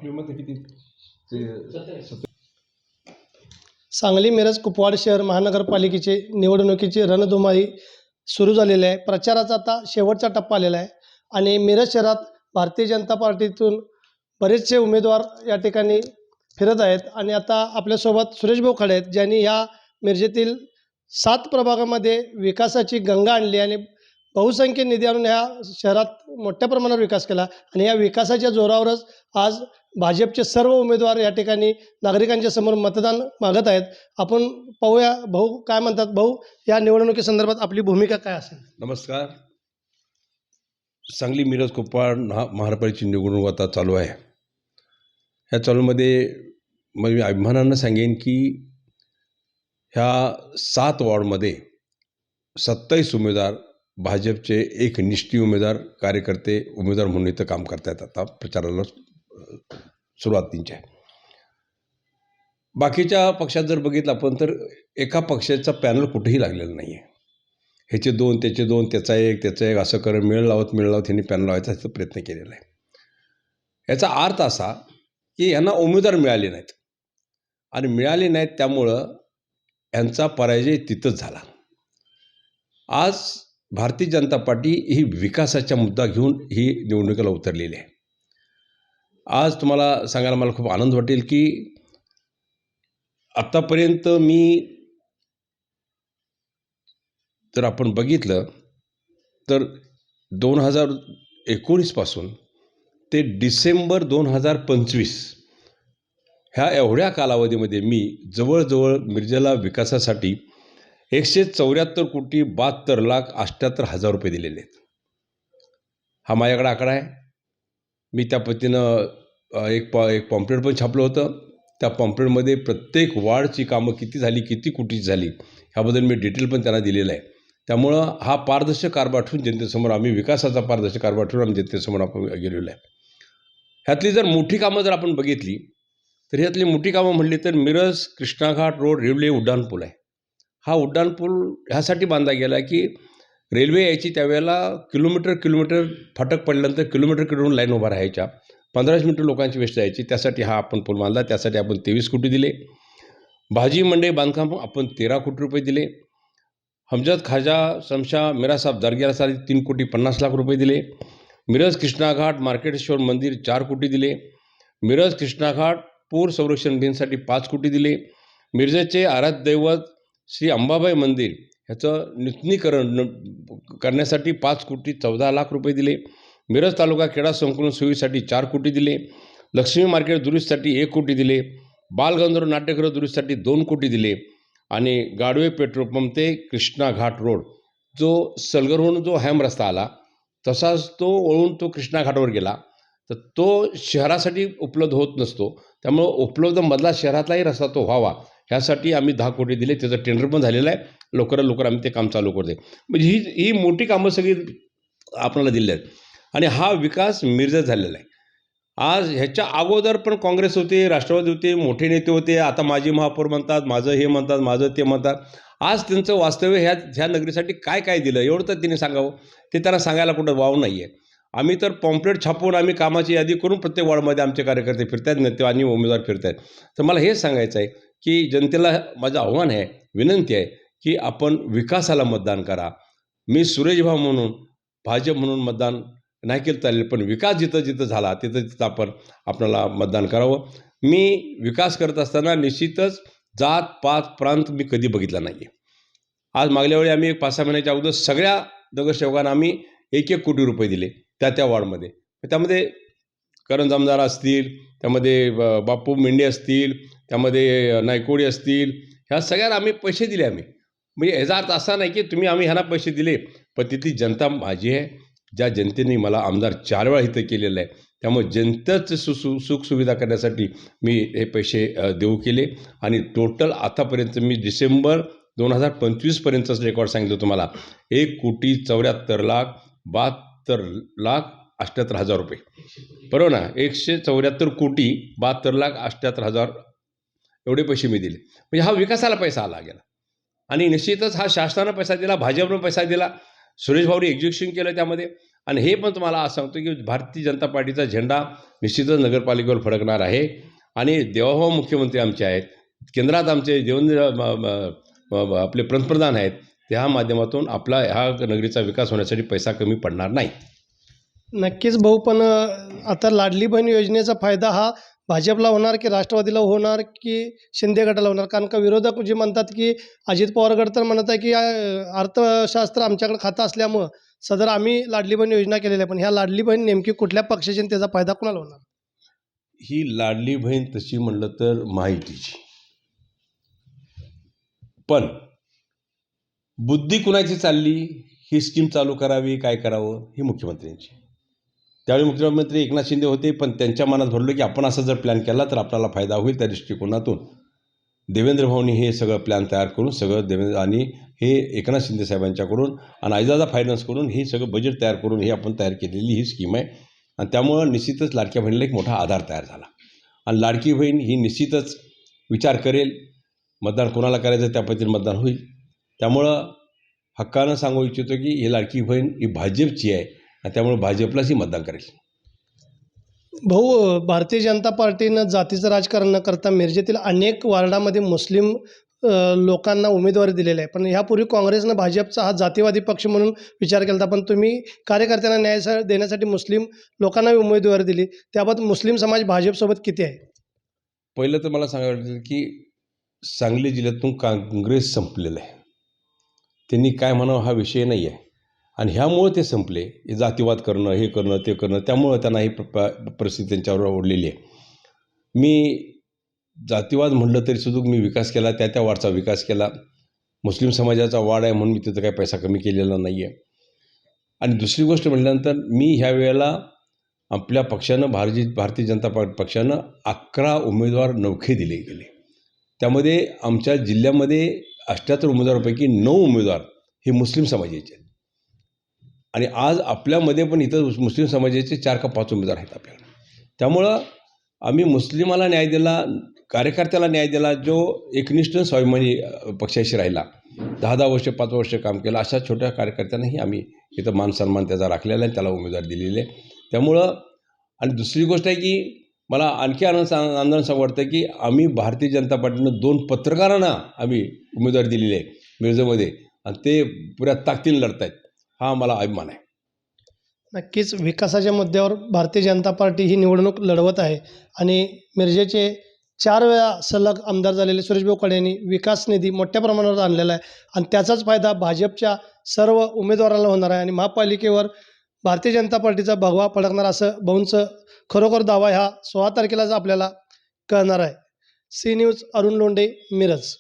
आपली मत किती? सांगली मिरज कुपवाड शहर महानगरपालिकेचे निवडणुकीची रणधुमाळी सुरू झालेली आहे. प्रचाराचा आता शेवटचा टप्पा आलेला आहे आणि मिरज शहरात भारतीय जनता पार्टीतून बरेचसे उमेदवार या ठिकाणी फिरत आहेत आणि आता आपल्यासोबत सुरेश भाऊ खडे आहेत, ज्यांनी ह्या मिरजेतील 7 प्रभागामध्ये विकासाची गंगा आणली आणि बहुसंख्य निधी आणून ह्या शहरात मोठ्या प्रमाणावर विकास केला आणि या विकासाच्या जोरावरच आज भाजपचे सर्व उमेदवार या ठिकाणी नागरिकांच्या समोर मतदान मागत आहेत. आपण पाहूया भाऊ काय म्हणतात. भाऊ, या निवडणुकीसंदर्भात आपली भूमिका काय असेल? नमस्कार. सांगली मिरज कुपवाड महानगरपालिकेची निवडणूक आता चालू आहे. ह्या चालूमध्ये मी अभिमानानं सांगेन की ह्या 7 वॉर्डमध्ये 27 उमेदवार भाजपचे एक निष्ठी उमेदवार कार्यकर्ते उमेदवार म्हणून इथं काम करतायत. आता प्रचाराला सुरुवातीच्या बाकीच्या पक्षात जर बघितलं आपण तर एका पक्षाचा पॅनल कुठेही लागलेला नाही आहे. ह्याचे 2 त्याचे 2 त्याचा एक असं करून मेळ लावत ह्यांनी पॅनल लावायचा प्रयत्न केलेला आहे. याचा अर्थ असा की यांना उमेदवार मिळाले नाहीत आणि मिळाले नाहीत त्यामुळं यांचा पराजय तिथंच झाला. आज भारतीय जनता पार्टी ही विकासाचा मुद्दा घेऊन ही निवडणुकीला उतरलेली आहे. आज तुम्हाला सांगायला मला खूप आनंद वाटेल की आत्तापर्यंत मी जर आपण बघितलं तर 2019 पासून ते डिसेंबर 2025 ह्या एवढ्या कालावधीमध्ये मी जवळजवळ मिरजेला विकासासाठी 174,72,78,00,000 रुपये दिलेले आहेत. हा माझ्याकडे आकडा आहे. मी त्या पद्धतीनं एक पॉम्पलेट पण छापलं होतं. त्या पॉम्पलेटमध्ये प्रत्येक वार्डची कामं किती झाली, किती कोटीची झाली ह्याबद्दल मी डिटेल पण त्यांना दिलेलं आहे. त्यामुळं हा पारदर्शक कारभार ठेवून जनतेसमोर आम्ही विकासाचा पारदर्शक कारभार ठेवून आम्ही जनतेसमोर आपण गेलेलो आहे. ह्यातली जर मोठी कामं जर आपण बघितली तर ह्यातली मोठी कामं म्हणली तर मिरज कृष्णाघाट रोड रेल्वे उड्डाणपूल आहे. हा उड्डाणपूल ह्यासाठी बांधला गेला की रेल्वे यायची त्यावेळेला किलोमीटर फाटक पडल्यानंतर किलोमीटर लाईन उभा राहायच्या, 15 मिनिटं लोकांची वेस्ट जायची. त्यासाठी हा आपण पूल बांधला. त्यासाठी आपण 23 कोटी दिले. भाजी मंडई बांधकाम आपण 13 कोटी रुपये दिले. हमजद खाजा शमशा मिरासाब दर्ग्यासाठी 3,50,00,000 रुपये दिले. मिरज कृष्णाघाट मार्केटेश्वर मंदिर 4 कोटी दिले. मिरज कृष्णाघाट पूर संरक्षण भिंतीसाठी 5 कोटी दिले. मिरजेचे आराध्य दैवत श्री अंबाबाई मंदिर ह्याचं नूतनीकरण करण्यासाठी 5,14,00,000 रुपये दिले. मिरज तालुका क्रीडा संकुलन सोयीसाठी 4 कोटी दिले. लक्ष्मी मार्केट दुरुस्तीसाठी 1 कोटी दिले. बालगंधर्व नाट्यगृह दुरुस्तीसाठी 2 कोटी दिले. आणि गाडवे पेट्रोल पंप ते कृष्णा घाट रोड जो सलगरहून जो हॅम रस्ता आला तसाच तो वळून तो कृष्णा घाटावर गेला तर तो शहरासाठी उपलब्ध होत नसतो. त्यामुळं उपलब्ध मधला शहरातलाही रस्ता तो व्हावा ह्यासाठी आम्ही 10 कोटी दिले. त्याचं टेंडर पण झालेलं आहे. लवकरात लवकर आम्ही ते काम चालू करते. म्हणजे ही मोठी कामं सगळी आपल्याला दिली आहेत आणि हा विकास मिरजेत झालेला आहे. आज ह्याच्या अगोदर पण काँग्रेस होते, राष्ट्रवादी होते, मोठे नेते होते. आता माजी महापौर म्हणतात, माझं हे म्हणतात, माझं ते म्हणतात. आज त्यांचं वास्तव्य ह्या नगरीसाठी काय काय दिलं एवढं तर त्यांनी सांगावं. ते त्यांना सांगायला कुठं वाव नाही आहे. आम्ही तर पॉम्पलेट छापून आम्ही कामाची यादी करून प्रत्येक वॉर्डमध्ये आमचे कार्यकर्ते फिरत आहेत, नेते आणि उमेदवार फिरत आहेत. तर मला हेच सांगायचं आहे की जनतेला माझं आव्हान आहे, विनंती आहे की आपण विकासाला मतदान करा. मी सुरेश भाऊ म्हणून भाजप म्हणून मतदान नाही केलं चालेल, पण विकास जिथं जिथं झाला तिथं आपण आपल्याला मतदान करावं. मी विकास करत असताना निश्चितच जात पात प्रांत मी कधी बघितला नाही आहे. आज मागल्या वेळी आम्ही 5-6 महिन्याच्या अगोदर सगळ्या नगरसेवकांना आम्ही 1-1 कोटी रुपये दिले त्या वॉर्डमध्ये. त्यामध्ये करण जामदार असतील, त्यामध्ये बापू मेंढे असतील, त्यामध्ये नायकोडी असतील, ह्या सगळ्यांना आम्ही पैसे दिले. आम्ही म्हणजे ह्याचा अर्थ असा नाही की तुम्ही ह्यांना पैसे दिले, पण तिथली जनता माझी आहे. ज्या जनतेने मला आमदार 4 वेळा इथं केलेलं आहे त्यामुळे जनतेचं सुखसुविधा करण्यासाठी मी हे पैसे देऊ केले. आणि टोटल आतापर्यंत मी डिसेंबर 2025पर्यंतच रेकॉर्ड सांगितलं तुम्हाला 1,74,72,78,000 रुपये. बरोबर ना? 174,72,78,000 एवढे पैसे मी दिले. म्हणजे हा विकासाला पैसा आला गेला आणि निश्चितच हा शासनानं पैसा दिला, भाजपनं पैसा दिला, सुरेश भाऊनी एक्झिक्युशन केलं त्यामध्ये. आणि हे पण तुम्हाला आज सांगतो की भारतीय जनता पार्टीचा झेंडा निश्चितच नगरपालिकेवर फडकणार आहे. आणि देवाभाऊ मुख्यमंत्री आमचे आहेत, केंद्रात आमचे देवेंद्र आपले पंतप्रधान आहेत, त्या माध्यमातून आपला ह्या नगरीचा विकास होण्यासाठी पैसा कमी पडणार नाही. नक्कीच भाऊ, पण आता लाडली बहीण योजनेचा फायदा हा भाजपला होणार की राष्ट्रवादीला होणार की शिंदे गटाला होणार? कारण का विरोधक जे म्हणतात की अजित पवार गट तर म्हणत आहे की अर्थशास्त्र आमच्याकडे खातं असल्यामुळं सदर आम्ही लाडली बहीण योजना केलेली आहे. पण ह्या लाडली बहीण नेमकी कुठल्या पक्षाची आणि त्याचा फायदा कोणाला होणार? ही लाडली बहीण तशी म्हणलं तर महायुतीची, पण बुद्धी कुणाची चालली, ही स्कीम चालू करावी काय करावं, ही मुख्यमंत्र्यांची. त्यावेळी मुख्यमंत्री एकनाथ शिंदे होते, पण त्यांच्या मनात भरलं की आपण असं जर प्लॅन केला तर आपल्याला फायदा होईल. त्या दृष्टिकोनातून देवेंद्र भाऊंनी हे सगळं प्लॅन तयार करून सगळं आणि हे एकनाथ शिंदे साहेबांच्याकडून आणि आयजादा फायनान्सकडून हे सगळं बजेट तयार करून हे आपण तयार केलेली ही स्कीम आहे. आणि त्यामुळं निश्चितच लाडक्या बहिणीला एक मोठा आधार तयार झाला. आणि लाडकी बहीण ही निश्चितच विचार करेल, मतदान कोणाला करायचं त्या पद्धतीने मतदान होईल. त्यामुळं हक्कानं सांगू इच्छितो की ही लाडकी बहीण ही भाजपची आहे आणि त्यामुळे भाजपलाच ही मतदान करेल. भाऊ, भारतीय जनता पार्टीनं जातीचं राजकारण न करता मिरजेतील अनेक वार्डामध्ये मुस्लिम लोकांना उमेदवारी दिलेली आहे. पण ह्यापूर्वी काँग्रेसनं भाजपचा हा जातीवादी पक्ष म्हणून विचार केला होता, पण तुम्ही कार्यकर्त्यांना न्याय देण्यासाठी मुस्लिम लोकांना उमेदवारी दिली. त्याबाबत मुस्लिम समाज भाजपसोबत किती आहे? पहिलं तर मला सांगायला वाटतं की सांगली जिल्ह्यातून काँग्रेस संपलेलं आहे. त्यांनी काय म्हणावं हा विषय नाही आहे. आणि ह्यामुळं ते संपले, हे जातीवाद करणं, हे करणं, ते करणं, त्यामुळं त्यांना ही परिस्थिती त्यांच्यावर ओढलेली आहे. मी जातीवाद म्हटलं तरी सुद्धा मी विकास केला, त्या वार्डचा विकास केला. मुस्लिम समाजाचा वार्ड आहे म्हणून मी तिथं काही पैसा कमी केलेला नाही आहे. आणि दुसरी गोष्ट म्हटल्यानंतर मी ह्या वेळेला आपल्या पक्षानं भारतीय जनता पक्षानं 11 उमेदवार नौखे दिले गेले. त्यामध्ये आमच्या जिल्ह्यामध्ये 78 उमेदवारापैकी 9 उमेदवार हे मुस्लिम समाजाचे आहेत. आणि आज आपल्यामध्ये पण इथं मुस्लिम समाजाचे 4 का 5 उमेदवार आहेत आपल्याला. त्यामुळं आम्ही मुस्लिमाला न्याय दिला, कार्यकर्त्याला न्याय दिला, जो एकनिष्ठ स्वाभिमानी पक्षाशी राहिला, 10-10 वर्ष 5 वर्ष काम केलं, अशा छोट्या कार्यकर्त्यांनाही आम्ही इथं मान सन्मान त्याचा राखलेला आहे, त्याला उमेदवार दिलेले. त्यामुळं आणि दुसरी गोष्ट आहे की मला आणखी आनंद वाटतं की आम्ही भारतीय जनता पार्टीनं 2 पत्रकारांना आम्ही उमेदवारी दिलेली आहे मिरजेमध्ये आणि ते पुऱ्या ताकदीने लढत आहेत. हा मला अभिमान आहे. नक्कीच विकासाच्या मुद्द्यावर भारतीय जनता पार्टी ही निवडणूक लढवत आहे. आणि मिरजेचे 4 वेळा सलग आमदार झालेले सुरेशभाऊ खडे यांनी विकास निधी मोठ्या प्रमाणावर आणलेला आहे आणि त्याचाच फायदा भाजपच्या सर्व उमेदवारांना होणार आहे. आणि महापालिकेवर भारतीय जनता पार्टीचा भगवा फडकणार असं भाऊंचं खरोखर दावा ह्या 16 तारखेलाच आपल्याला कळणार आहे. C news, Arun Londhe, Miraj.